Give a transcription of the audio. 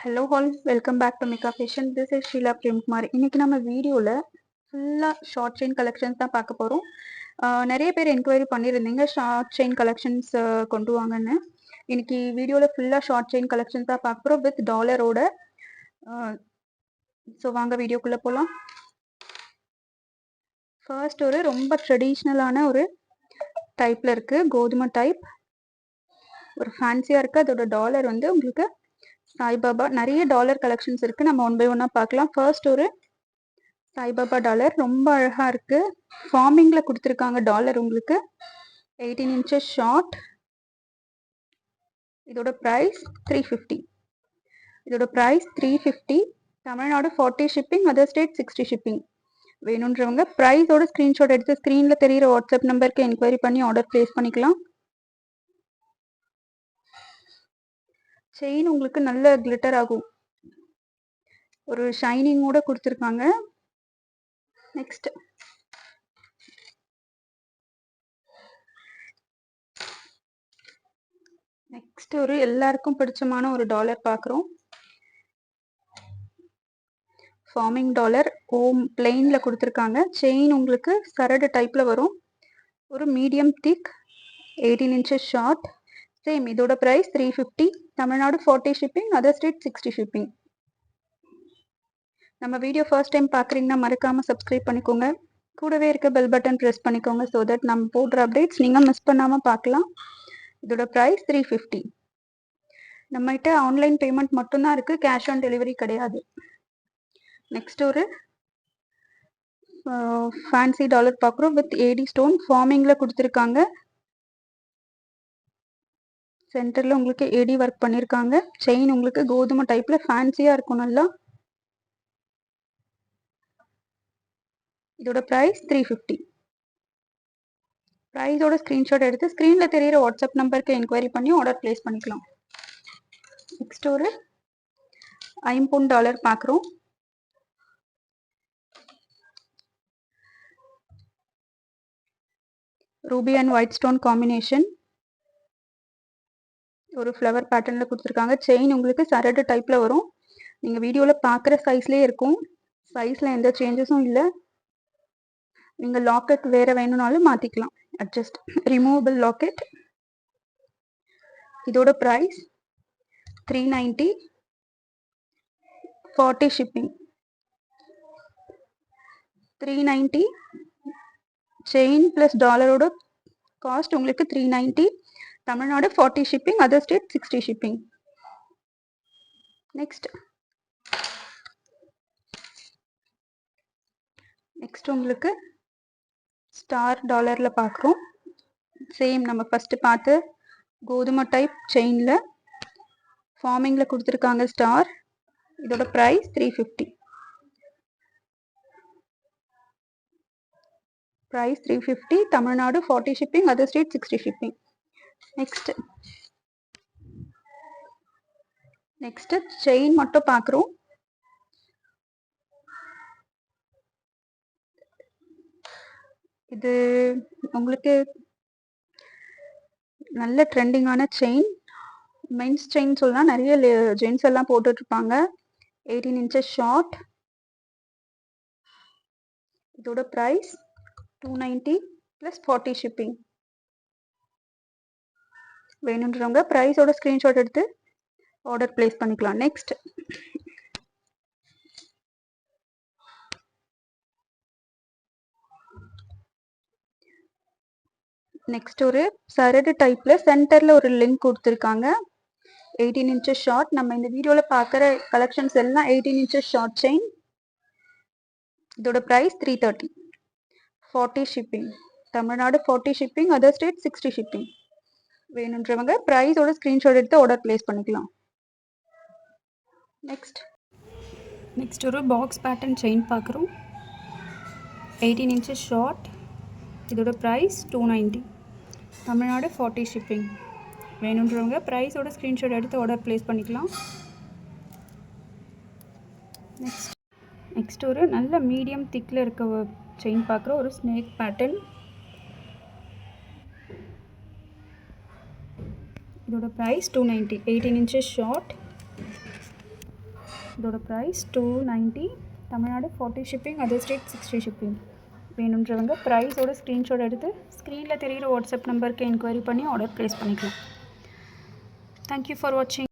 Hello all, welcome back to Mika fashion. This is Sheela Premkumar. இன்னைக்கு நம்ம வீடியோவில் ஃபுல்லாக ஷார்ட் செயின் கலெக்ஷன்ஸ் தான் பார்க்க போகிறோம். நிறைய பேர் என்கொயரி பண்ணியிருந்தீங்க ஷார்ட் செயின் கலெக்ஷன்ஸ் கொண்டு வாங்கன்னு. இன்னைக்கு வீடியோவில் ஃபுல்லாக ஷார்ட் செயின் கலெக்ஷன்ஸ் தான் பார்க்க போகிறோம் வித் டாலரோட. ஸோ வாங்க வீடியோக்குள்ளே போகலாம். ஃபர்ஸ்ட் ஒரு ரொம்ப ட்ரெடிஷ்னலான ஒரு டைப்பில் இருக்குது, கோதுமை டைப். ஒரு ஃபேன்சியாக இருக்குது. அதோட டாலர் வந்து உங்களுக்கு சாய்பாபா. நிறைய டாலர் கலெக்ஷன்ஸ் இருக்குது, நம்ம ஒன் பை ஒன்னாக பார்க்கலாம். ஃபர்ஸ்ட் ஒரு சாய்பாபா டாலர் ரொம்ப அழகாக இருக்குது. ஃபார்மிங்கில் கொடுத்துருக்காங்க டாலர் உங்களுக்கு. 18 inches ஷார்ட். இதோட ப்ரைஸ் 350. இதோட price 350. Tamil Nadu 40 shipping, other state 60 shipping. வேணுன்றவங்க ப்ரைஸோட ஸ்க்ரீன்ஷாட் எடுத்து ஸ்க்ரீனில் தெரிகிற வாட்ஸ்அப் நம்பருக்கு என்கொயரி பண்ணி ஆர்டர் ப்ளேஸ் பண்ணிக்கலாம். செயின் உங்களுக்கு நல்ல கிளிட்டர் ஆகும், ஒரு ஷைனிங்கோட கொடுத்துருக்காங்க. நெக்ஸ்ட் ஒரு எல்லாருக்கும் பிடிச்சமான ஒரு டாலர் பார்க்குறோம். ஃபார்மிங் டாலர் ஓம் பிளெயின்ல கொடுத்துருக்காங்க. செயின் உங்களுக்கு சரடு டைப்ல வரும். ஒரு medium thick, 18 inches short. Same இதோட price 350. Tamil Nadu 40 shipping, other state 60 shipping. நம்ம வீடியோ ஃபர்ஸ்ட் டைம் பார்க்குறீங்கன்னா மறக்காமல் சப்ஸ்கிரைப் பண்ணிக்கோங்க. கூடவே இருக்க பெல் பட்டன் ப்ரெஸ் பண்ணிக்கோங்க, ஸோ தட் நம்ம போடுற அப்டேட்ஸ் நீங்கள் மிஸ் பண்ணாமல் பார்க்கலாம். இதோட ப்ரைஸ் 350. நம்மகிட்ட ஆன்லைன் பேமெண்ட் மட்டும்தான் இருக்குது, கேஷ் ஆன் டெலிவரி கிடையாது. நெக்ஸ்ட் ஒரு ஃபேன்சி டாலர் பார்க்குறோம் வித் ஏடி ஸ்டோன். ஃபார்மிங்கில் கொடுத்துருக்காங்க. சென்டரில் உங்களுக்கு ஏடி ஒர்க் பண்ணியிருக்காங்க. செயின் உங்களுக்கு கோதுமை டைப்பில் ஃபேன்சியாக இருக்கும் நல்லா. இதோட ப்ரைஸ் 350. ப்ரைஸோட ஸ்க்ரீன்ஷாட் எடுத்து ஸ்க்ரீனில் தெரிகிற வாட்ஸ்அப் நம்பருக்கு என்கொயரி பண்ணி ஆர்டர் ப்ளேஸ் பண்ணிக்கலாம். நெக்ஸ்ட் ஒரு ஐம்பொன் டாலர் பார்க்குறோம். Ruby and white stone combination. ஒரு ஃப்ளவர் பேட்டர்னில் கொடுத்துருக்காங்க. செயின் உங்களுக்கு சரடு டைப்பில் வரும். நீங்கள் வீடியோவில் பார்க்குற சைஸ்லேயே இருக்கும். சைஸில் எந்த சேஞ்சஸும் இல்லை. நீங்கள் லாக்கெட் வேறு வேணும்னாலும் மாற்றிக்கலாம், அட்ஜஸ்ட். Removable locket. இதோட ப்ரைஸ் 390. 40 ஷிப்பிங். 390. செயின் ப்ளஸ் டாலரோட காஸ்ட் உங்களுக்கு 390. Tamil Nadu 40 shipping, other state 60 shipping. Next உங்களுக்கு ஸ்டார் டாலரில் பார்க்குறோம். சேம் நம்ம ஃபஸ்ட்டு பார்த்து கோதுமை டைப் செயினில் ஃபார்மிங்கில் கொடுத்துருக்காங்க ஸ்டார். இதோட price 350. Price 350. Tamil Nadu 40 shipping, other state 60 shipping. Next chain மட்டும் பார்க்குறோம். இது உங்களுக்கு நல்ல ட்ரெண்டிங்கான செயின், மென்ஸ் செயின் சொல்லலாம். நிறைய ஜென்ஸ் எல்லாம் போட்டுட்ருப்பாங்க. 18 inches ஷார்ட். இதோட ப்ரைஸ் 290 ப்ளஸ் 40 ஷிப்பிங். வேணுன்றவங்க ப்ரைஸோட ஸ்க்ரீன்ஷாட் எடுத்து ஆர்டர் ப்ளேஸ் பண்ணிக்கலாம். நெக்ஸ்ட் ஒரு சரடு டைப்பில் சென்டரில் ஒரு லிங்க் கொடுத்துருக்காங்க. 18 inches ஷார்ட். நம்ம இந்த வீடியோவில் பார்க்குற கலெக்ஷன்ஸ் எல்லாம் 18 inches ஷார்ட் செயின். இதோட price 330. 40 shipping. Tamil Nadu 40 shipping, other state 60 shipping. வேணுன்றவங்க ப்ரைஸோட ஸ்க்ரீன்ஷாட் எடுத்து ஆர்டர் ப்ளேஸ் பண்ணிக்கலாம். நெக்ஸ்ட் ஒரு பாக்ஸ் பேட்டர்ன் செயின் பார்க்குறோம். 18 inches ஷார்ட். இதோட ப்ரைஸ் 290. தமிழ்நாடு 40 ஷிப்பிங். வேணுன்றவங்க ப்ரைஸோட ஸ்க்ரீன்ஷாட் எடுத்து ஆர்டர் ப்ளேஸ் பண்ணிக்கலாம். நெக்ஸ்ட் ஒரு நல்ல மீடியம் திக்கில் இருக்க செயின் பார்க்குறோம். ஒரு ஸ்னேக் பேட்டர்ன். இதோட ப்ரைஸ் 290. 18 inches short. இதோட price 290. Tamil Nadu 40 shipping, other state 60 shipping. வேணுன்றவங்க ப்ரைஸோட ஸ்க்ரீன்ஷாட் எடுத்து ஸ்க்ரீனில் தெரிகிற வாட்ஸ்அப் நம்பருக்கு என்கொயரி பண்ணி ஆர்டர் ப்ளேஸ் பண்ணிக்கலாம். தேங்க்யூ ஃபார் வாட்சிங்.